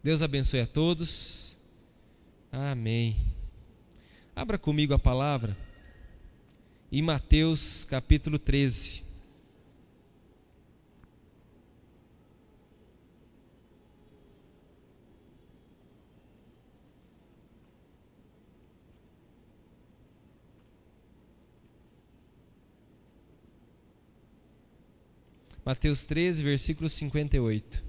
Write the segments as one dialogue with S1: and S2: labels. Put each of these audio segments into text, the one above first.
S1: Deus abençoe a todos. Amém. Abra comigo a palavra em Mateus capítulo 13. Mateus 13, versículo 58.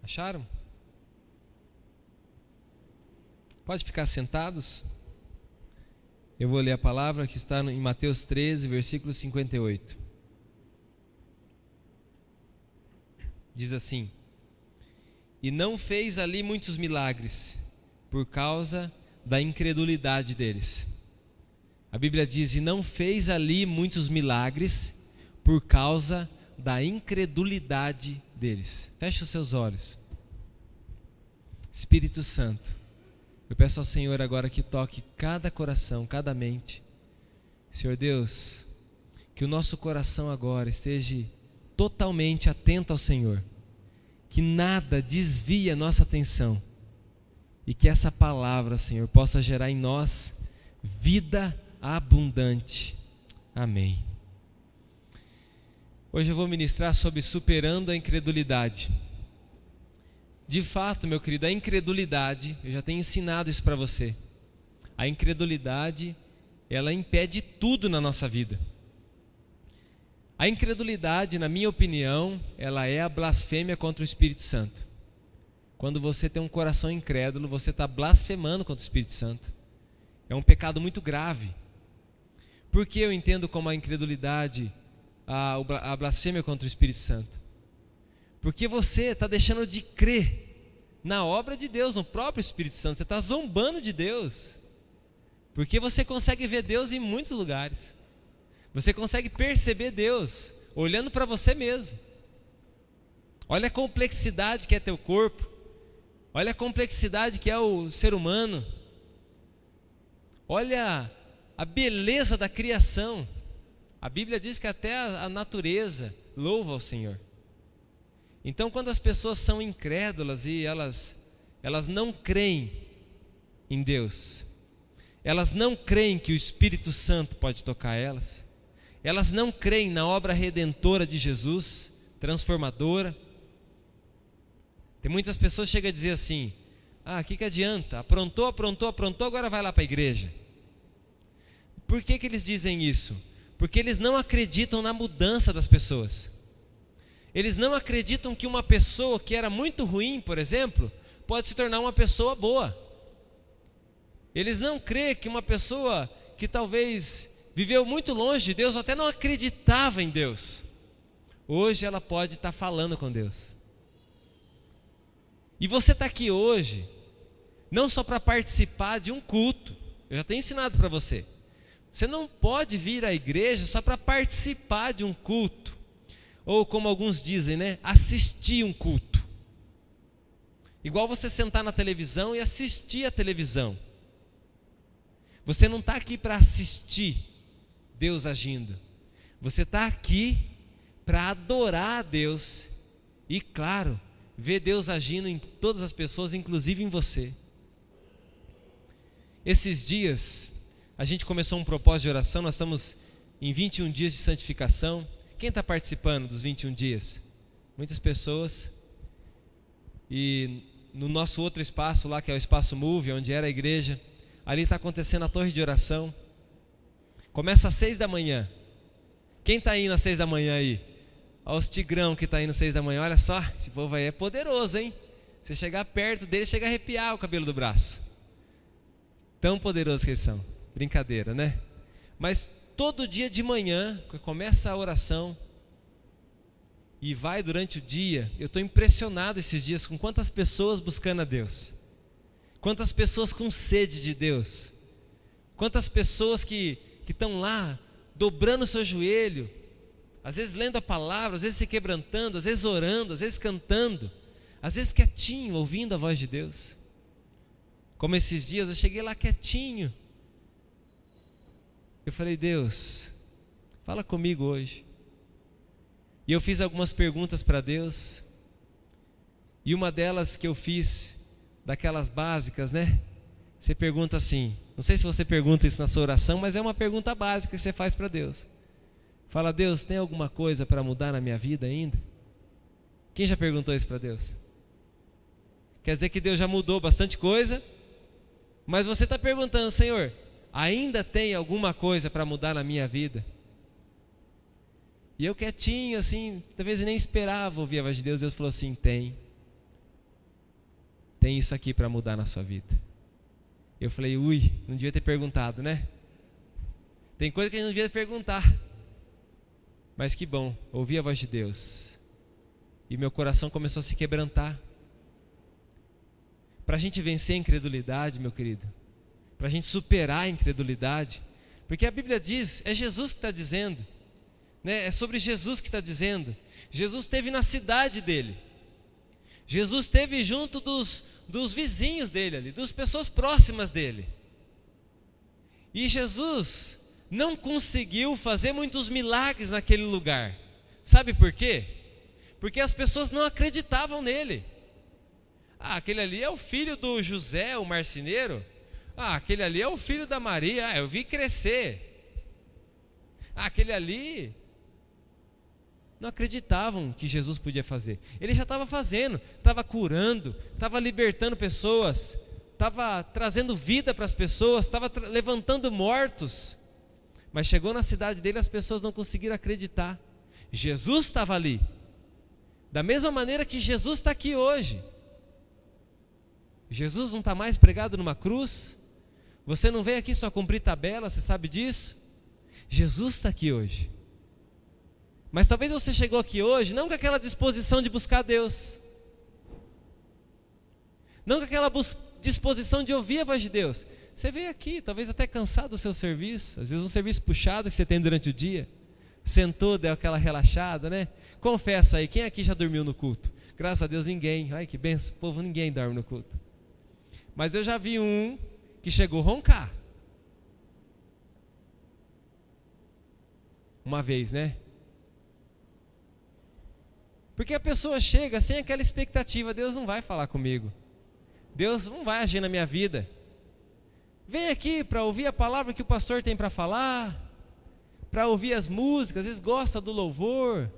S1: Acharam? Pode ficar sentados. Eu vou ler a palavra que está em Mateus 13, versículo 58. Diz assim: E não fez ali muitos milagres, por causa da incredulidade deles. A Bíblia diz: e não fez ali muitos milagres, por causa da incredulidade deles. Feche os seus olhos. Espírito Santo, eu peço ao Senhor agora que toque cada coração, cada mente. Senhor Deus, que o nosso coração agora esteja totalmente atento ao Senhor, que nada desvie a nossa atenção e que essa palavra, Senhor, possa gerar em nós vida abundante. Amém. Hoje eu vou ministrar sobre superando a incredulidade. De fato, meu querido, a incredulidade, eu já tenho ensinado isso para você. A incredulidade, ela impede tudo na nossa vida. A incredulidade, na minha opinião, ela é a blasfêmia contra o Espírito Santo. Quando você tem um coração incrédulo, você está blasfemando contra o Espírito Santo. É um pecado muito grave. Por que eu entendo como a incredulidade, a blasfêmia contra o Espírito Santo? Porque você está deixando de crer na obra de Deus, no próprio Espírito Santo. Você está zombando de Deus. Porque você consegue ver Deus em muitos lugares. Você consegue perceber Deus olhando para você mesmo. Olha a complexidade que é teu corpo. Olha a complexidade que é o ser humano. Olha a beleza da criação. A Bíblia diz que até a natureza louva ao Senhor. Então, quando as pessoas são incrédulas e elas não creem em Deus, elas não creem que o Espírito Santo pode tocar elas não creem na obra redentora de Jesus, transformadora. Tem muitas pessoas que chegam a dizer assim: o que adianta? Aprontou, agora vai lá para a igreja. Por que eles dizem isso? Porque eles não acreditam na mudança das pessoas. Eles não acreditam que uma pessoa que era muito ruim, por exemplo, pode se tornar uma pessoa boa. Eles não creem que uma pessoa que talvez viveu muito longe de Deus, ou até não acreditava em Deus, hoje ela pode estar falando com Deus. E você está aqui hoje, não só para participar de um culto. Eu já tenho ensinado para você. Você não pode vir à igreja só para participar de um culto. Ou como alguns dizem, assistir um culto. Igual você sentar na televisão e assistir a televisão. Você não está aqui para assistir Deus agindo. Você está aqui para adorar a Deus. E claro, ver Deus agindo em todas as pessoas, inclusive em você. Esses dias, a gente começou um propósito de oração. Nós estamos em 21 dias de santificação. Quem está participando dos 21 dias? Muitas pessoas. E no nosso outro espaço lá, que é o espaço Move, onde era a igreja, ali está acontecendo a torre de oração. Começa às 6 da manhã. Quem está indo às 6 da manhã aí? Olha os tigrão que está indo às 6 da manhã. Olha só, esse povo aí é poderoso, hein? Você chegar perto dele, chega a arrepiar o cabelo do braço. Tão poderosos que eles são. Brincadeira, né? Mas todo dia de manhã, começa a oração e vai durante o dia. Eu estou impressionado esses dias com quantas pessoas buscando a Deus, quantas pessoas com sede de Deus, quantas pessoas que estão lá dobrando o seu joelho, às vezes lendo a palavra, às vezes se quebrantando, às vezes orando, às vezes cantando, às vezes quietinho, ouvindo a voz de Deus. Como esses dias eu cheguei lá quietinho, Eu falei, Deus, fala comigo hoje. E eu fiz algumas perguntas para Deus. E uma delas que eu fiz, daquelas básicas, né? Você pergunta assim, não sei se você pergunta isso na sua oração, mas é uma pergunta básica que você faz para Deus. Fala, Deus, tem alguma coisa para mudar na minha vida ainda? Quem já perguntou isso para Deus? Quer dizer que Deus já mudou bastante coisa, mas você está perguntando, Senhor, ainda tem alguma coisa para mudar na minha vida? E eu quietinho assim, talvez eu nem esperava ouvir a voz de Deus. Deus falou assim, tem isso aqui para mudar na sua vida. Eu falei, não devia ter perguntado, né? Tem coisa que a gente não devia perguntar. Mas que bom, ouvi a voz de Deus. E meu coração começou a se quebrantar. Para a gente vencer a incredulidade, meu querido, para a gente superar a incredulidade, porque a Bíblia diz, é Jesus que está dizendo, né? É sobre Jesus que está dizendo. Jesus esteve na cidade dele, Jesus esteve junto dos vizinhos dele ali, das pessoas próximas dele, e Jesus não conseguiu fazer muitos milagres naquele lugar. Sabe por quê? Porque as pessoas não acreditavam nele. Aquele ali é o filho do José, o marceneiro. Aquele ali é o filho da Maria. Eu vi crescer. Aquele ali. Não acreditavam que Jesus podia fazer. Ele já estava fazendo, estava curando, estava libertando pessoas, estava trazendo vida para as pessoas, estava levantando mortos. Mas chegou na cidade dele, as pessoas não conseguiram acreditar. Jesus estava ali. Da mesma maneira que Jesus está aqui hoje. Jesus não está mais pregado numa cruz. Você não veio aqui só cumprir tabela, você sabe disso? Jesus está aqui hoje. Mas talvez você chegou aqui hoje não com aquela disposição de buscar Deus, não com aquela disposição de ouvir a voz de Deus. Você veio aqui, talvez até cansado do seu serviço, às vezes um serviço puxado que você tem durante o dia. Sentou, deu aquela relaxada, né? Confessa aí, quem aqui já dormiu no culto? Graças a Deus ninguém. Ai que benção, povo, ninguém dorme no culto. Mas eu já vi um que chegou a roncar. Uma vez, né? Porque a pessoa chega sem aquela expectativa, Deus não vai falar comigo, Deus não vai agir na minha vida. Vem aqui para ouvir a palavra que o pastor tem para falar, para ouvir as músicas, às vezes gosta do louvor,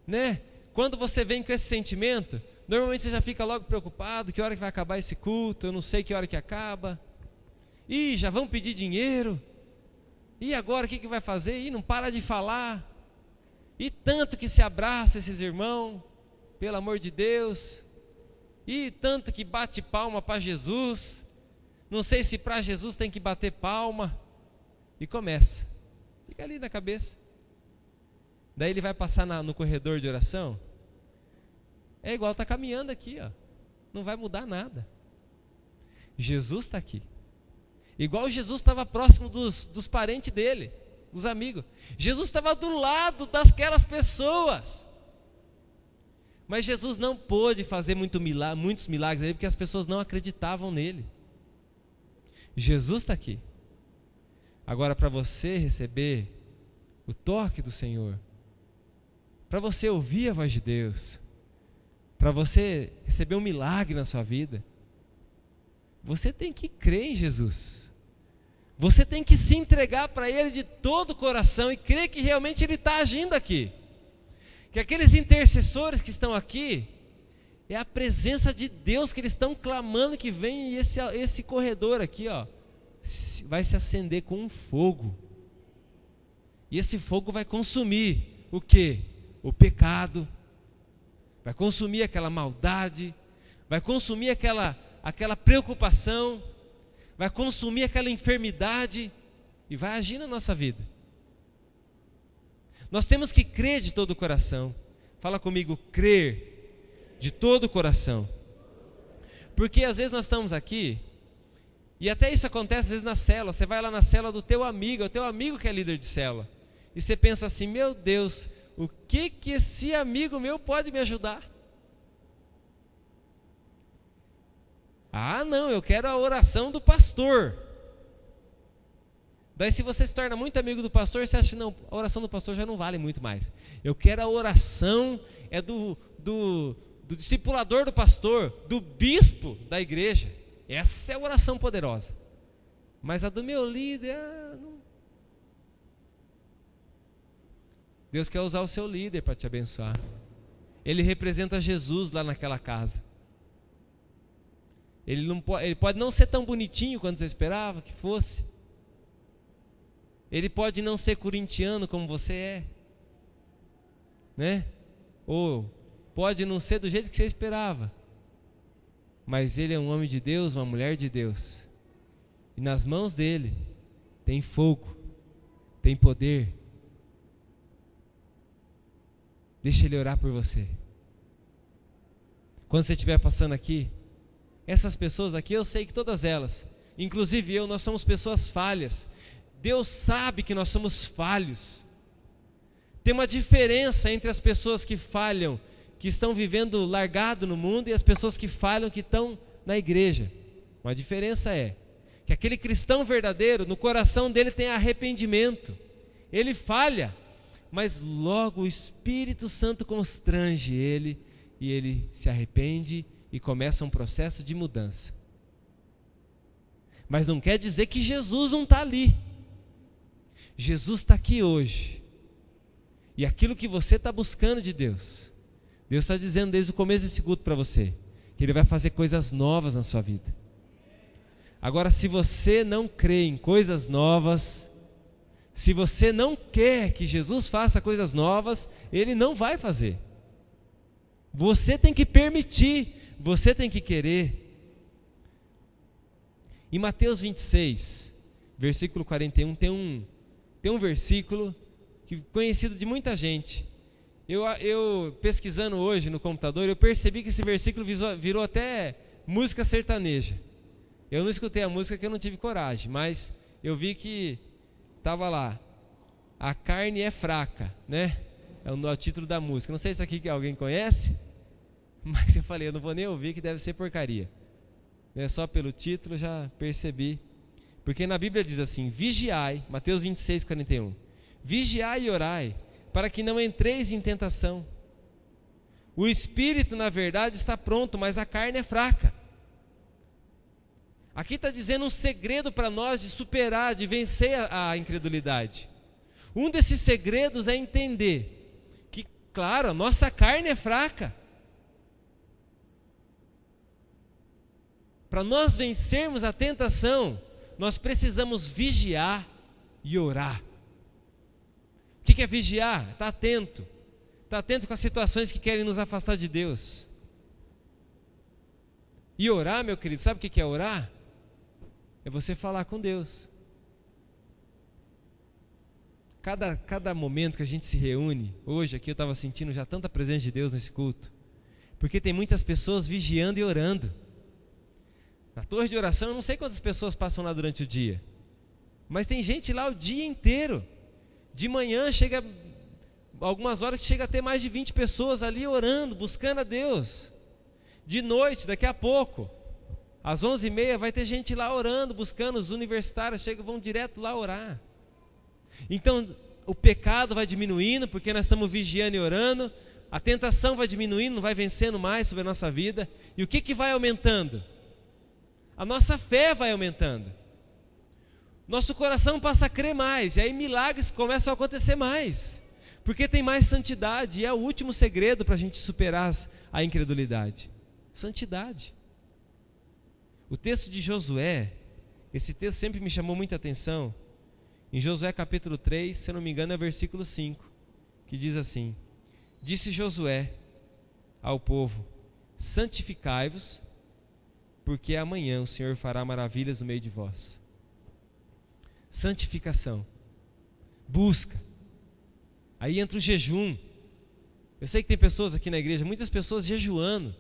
S1: né? Quando você vem com esse sentimento, normalmente você já fica logo preocupado, que hora que vai acabar esse culto, eu não sei que hora que acaba. Ih, já vão pedir dinheiro. E agora o que vai fazer? Ih, não para de falar. E tanto que se abraça esses irmãos, pelo amor de Deus. E tanto que bate palma para Jesus. Não sei se para Jesus tem que bater palma. E começa. Fica ali na cabeça. Daí ele vai passar no corredor de oração. É igual estar caminhando aqui, ó. Não vai mudar nada. Jesus está aqui. Igual Jesus estava próximo dos parentes dele, dos amigos. Jesus estava do lado daquelas pessoas. Mas Jesus não pôde fazer muitos milagres aí, porque as pessoas não acreditavam nele. Jesus está aqui. Agora, para você receber o toque do Senhor, para você ouvir a voz de Deus, para você receber um milagre na sua vida, você tem que crer em Jesus. Você tem que se entregar para Ele de todo o coração e crer que realmente Ele está agindo aqui. Que aqueles intercessores que estão aqui, é a presença de Deus que eles estão clamando que vem, e esse corredor aqui, ó, vai se acender com um fogo. E esse fogo vai consumir o quê? O pecado. Vai consumir aquela maldade, vai consumir aquela preocupação, vai consumir aquela enfermidade e vai agir na nossa vida. Nós temos que crer de todo o coração. Fala comigo, crer de todo o coração. Porque às vezes nós estamos aqui, e até isso acontece às vezes na célula. Você vai lá na célula do teu amigo, é o teu amigo que é líder de célula, e você pensa assim, meu Deus, o que esse amigo meu pode me ajudar? Ah não, eu quero a oração do pastor. Daí se você se torna muito amigo do pastor, você acha que não, a oração do pastor já não vale muito mais. Eu quero a oração do discipulador do pastor, do bispo da igreja. Essa é a oração poderosa. Mas a do meu líder, não. Deus quer usar o seu líder para te abençoar. Ele representa Jesus lá naquela casa. Ele pode não ser tão bonitinho quanto você esperava que fosse. Ele pode não ser corintiano como você é, né? Ou pode não ser do jeito que você esperava. Mas ele é um homem de Deus, uma mulher de Deus. E nas mãos dele tem fogo, tem poder. Deixa ele orar por você. Quando você estiver passando aqui, essas pessoas aqui, eu sei que todas elas, inclusive eu, nós somos pessoas falhas. Deus sabe que nós somos falhos. Tem uma diferença entre as pessoas que falham, que estão vivendo largado no mundo, e as pessoas que falham, que estão na igreja. Uma diferença é que aquele cristão verdadeiro, no coração dele tem arrependimento. Ele falha, mas logo o Espírito Santo constrange ele, e ele se arrepende e começa um processo de mudança. Mas não quer dizer que Jesus não está ali. Jesus está aqui hoje. E aquilo que você está buscando de Deus, Deus está dizendo desde o começo desse culto para você, que Ele vai fazer coisas novas na sua vida. Agora, se você não crê em coisas novas, se você não quer que Jesus faça coisas novas, Ele não vai fazer. Você tem que permitir, você tem que querer. Em Mateus 26, versículo 41, tem um versículo que conhecido de muita gente. Eu pesquisando hoje no computador, eu percebi que esse versículo virou até música sertaneja. Eu não escutei a música porque eu não tive coragem, mas eu vi que estava lá, a carne é fraca, né? É o título da música. Não sei se aqui alguém conhece, mas eu falei, eu não vou nem ouvir, que deve ser porcaria. Só pelo título já percebi. Porque na Bíblia diz assim, vigiai, Mateus 26, 41. Vigiai e orai, para que não entreis em tentação. O espírito, na verdade, está pronto, mas a carne é fraca. Aqui está dizendo um segredo para nós de superar, de vencer a incredulidade. Um desses segredos é entender que, claro, a nossa carne é fraca. Para nós vencermos a tentação, nós precisamos vigiar e orar. O que é vigiar? Está atento. Está atento com as situações que querem nos afastar de Deus. E orar, meu querido, sabe o que é orar? É você falar com Deus. Cada momento que a gente se reúne, hoje aqui eu estava sentindo já tanta presença de Deus nesse culto, porque tem muitas pessoas vigiando e orando. Na torre de oração, eu não sei quantas pessoas passam lá durante o dia, mas tem gente lá o dia inteiro. De manhã chega, algumas horas que chega a ter mais de 20 pessoas ali orando, buscando a Deus. De noite, daqui a pouco, às 11h30 vai ter gente lá orando, buscando. Os universitários vão direto lá orar. Então o pecado vai diminuindo, porque nós estamos vigiando e orando. A tentação vai diminuindo, não vai vencendo mais sobre a nossa vida. E o que vai aumentando? A nossa fé vai aumentando. Nosso coração passa a crer mais, e aí milagres começam a acontecer mais, porque tem mais santidade, e é o último segredo para a gente superar a incredulidade: santidade. O texto de Josué, esse texto sempre me chamou muita atenção. Em Josué capítulo 3, se eu não me engano é o versículo 5, que diz assim: disse Josué ao povo: santificai-vos, porque amanhã o Senhor fará maravilhas no meio de vós. Santificação, busca. Aí entra o jejum. Eu sei que tem pessoas aqui na igreja, muitas pessoas jejuando,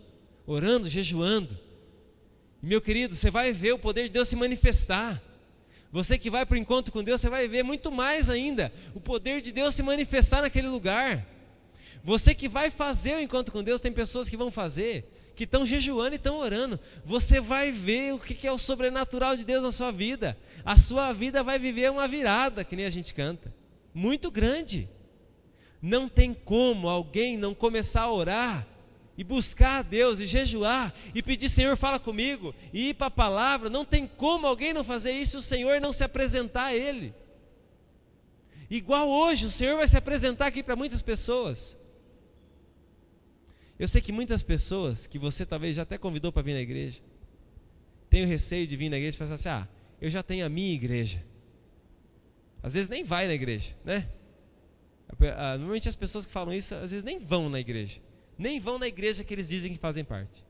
S1: orando, jejuando. E meu querido, você vai ver o poder de Deus se manifestar. Você que vai para o encontro com Deus, você vai ver muito mais ainda o poder de Deus se manifestar naquele lugar. Você que vai fazer o encontro com Deus, tem pessoas que vão fazer que estão jejuando e estão orando. Você vai ver o que é o sobrenatural de Deus na sua vida. A sua vida vai viver uma virada, que nem a gente canta, muito grande. Não tem como alguém não começar a orar e buscar a Deus e jejuar e pedir: Senhor, fala comigo, e ir para a palavra. Não tem como alguém não fazer isso e o Senhor não se apresentar a Ele. Igual hoje, o Senhor vai se apresentar aqui para muitas pessoas. Eu sei que muitas pessoas, que você talvez já até convidou para vir na igreja, tem o receio de vir na igreja e pensar assim: eu já tenho a minha igreja. Às vezes nem vai na igreja, né? Normalmente as pessoas que falam isso, às vezes nem vão na igreja. Nem vão na igreja que eles dizem que fazem parte.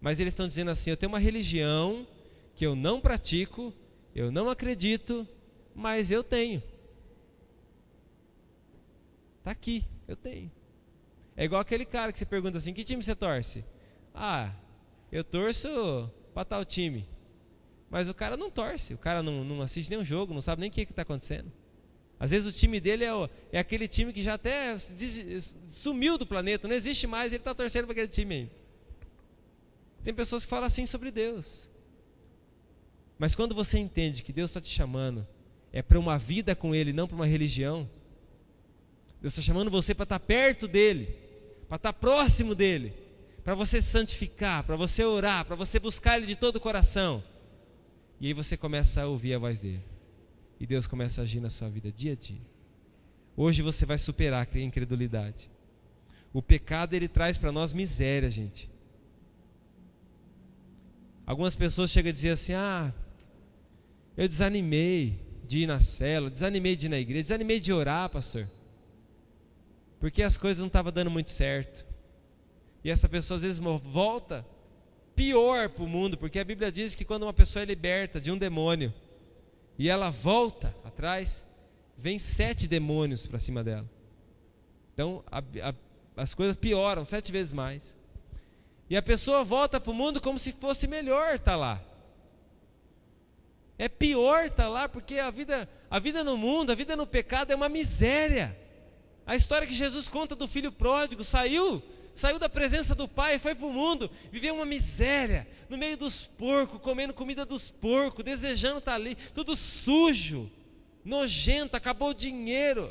S1: Mas eles estão dizendo assim: eu tenho uma religião que eu não pratico, eu não acredito, mas eu tenho. Está aqui, eu tenho. É igual aquele cara que você pergunta assim: que time você torce? Eu torço para tal time. Mas o cara não torce, o cara não assiste nenhum jogo, não sabe nem o que está acontecendo. Às vezes o time dele é aquele time que já até sumiu do planeta, não existe mais, ele está torcendo para aquele time ainda. Tem pessoas que falam assim sobre Deus. Mas quando você entende que Deus está te chamando é para uma vida com Ele, não para uma religião, Deus está chamando você para estar perto dEle, para estar próximo dEle, para você se santificar, para você orar, para você buscar Ele de todo o coração. E aí você começa a ouvir a voz dEle. E Deus começa a agir na sua vida dia a dia. Hoje você vai superar a incredulidade. O pecado, ele traz para nós miséria, gente. Algumas pessoas chegam a dizer assim: eu desanimei de ir na célula, desanimei de ir na igreja, desanimei de orar, pastor, porque as coisas não estavam dando muito certo. E essa pessoa às vezes volta pior para o mundo, porque a Bíblia diz que quando uma pessoa é liberta de um demônio e ela volta atrás, vem 7 demônios para cima dela. Então as coisas pioram 7 vezes mais. E a pessoa volta para o mundo como se fosse melhor estar lá. É pior estar lá, porque a vida no mundo, a vida no pecado é uma miséria. A história que Jesus conta do filho pródigo: saiu da presença do pai, foi para o mundo, viveu uma miséria, no meio dos porcos, comendo comida dos porcos, desejando estar ali, tudo sujo, nojento, acabou o dinheiro,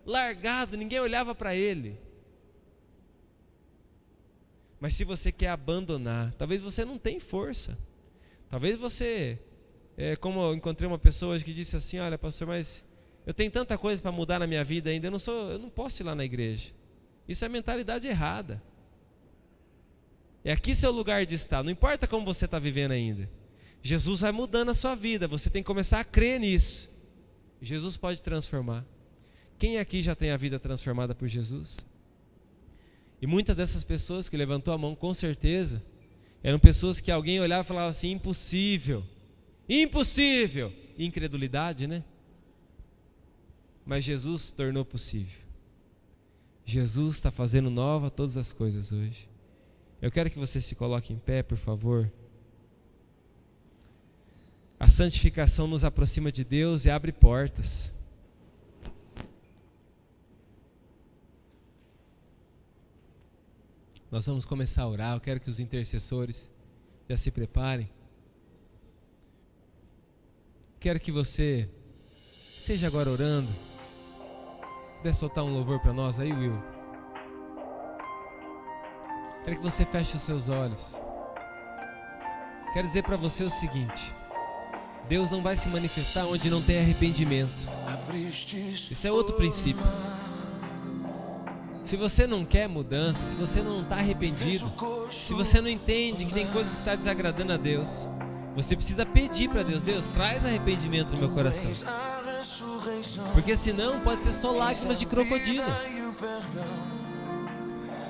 S1: largado, ninguém olhava para ele. Mas se você quer abandonar, talvez você não tenha força, talvez você, como eu encontrei uma pessoa hoje que disse assim: olha, pastor, mas eu tenho tanta coisa para mudar na minha vida ainda, eu não posso ir lá na igreja. Isso é mentalidade errada. É aqui seu lugar de estar, não importa como você está vivendo ainda. Jesus vai mudando a sua vida, você tem que começar a crer nisso. Jesus pode transformar. Quem aqui já tem a vida transformada por Jesus? E muitas dessas pessoas que levantou a mão, com certeza, eram pessoas que alguém olhava e falava assim: impossível, impossível. Incredulidade, né? Mas Jesus tornou possível. Jesus está fazendo nova todas as coisas hoje. Eu quero que você se coloque em pé, por favor. A santificação nos aproxima de Deus e abre portas. Nós vamos começar a orar. Eu quero que os intercessores já se preparem. Quero que você esteja agora orando. Puder soltar um louvor para nós aí, Will? Quero que você feche os seus olhos. Quero dizer para você o seguinte: Deus não vai se manifestar onde não tem arrependimento. Isso é outro princípio. Se você não quer mudança, se você não está arrependido, se você não entende que tem coisas que está desagradando a Deus, você precisa pedir para Deus: Deus, traz arrependimento no meu coração. Porque senão pode ser só lágrimas de crocodilo.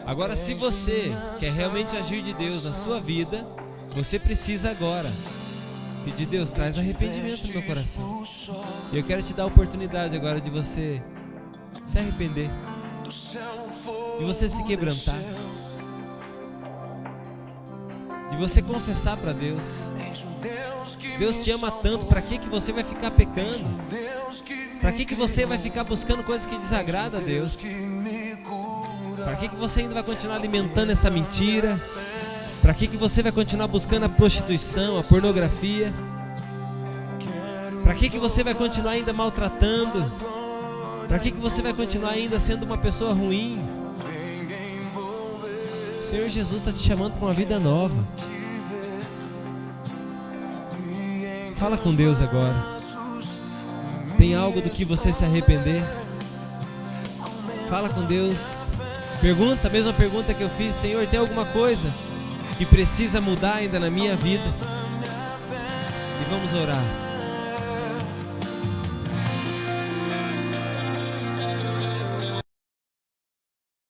S1: Agora, se você quer realmente agir de Deus na sua vida, você precisa agora pedir: Deus, traz arrependimento no meu coração. E eu quero te dar a oportunidade agora de você se arrepender, de você se quebrantar, de você confessar para Deus. Deus te ama tanto, para que você vai ficar pecando? Para que você vai ficar buscando coisas que desagradam a Deus? Para que você ainda vai continuar alimentando essa mentira? Para que você vai continuar buscando a prostituição, a pornografia? Para que você vai continuar ainda maltratando? Para que você vai continuar ainda sendo uma pessoa ruim? O Senhor Jesus está te chamando para uma vida nova. Fala com Deus agora. Tem algo do que você se arrepender? Fala com Deus. Pergunta, a mesma pergunta que eu fiz. Senhor, tem alguma coisa que precisa mudar ainda na minha vida? E vamos orar.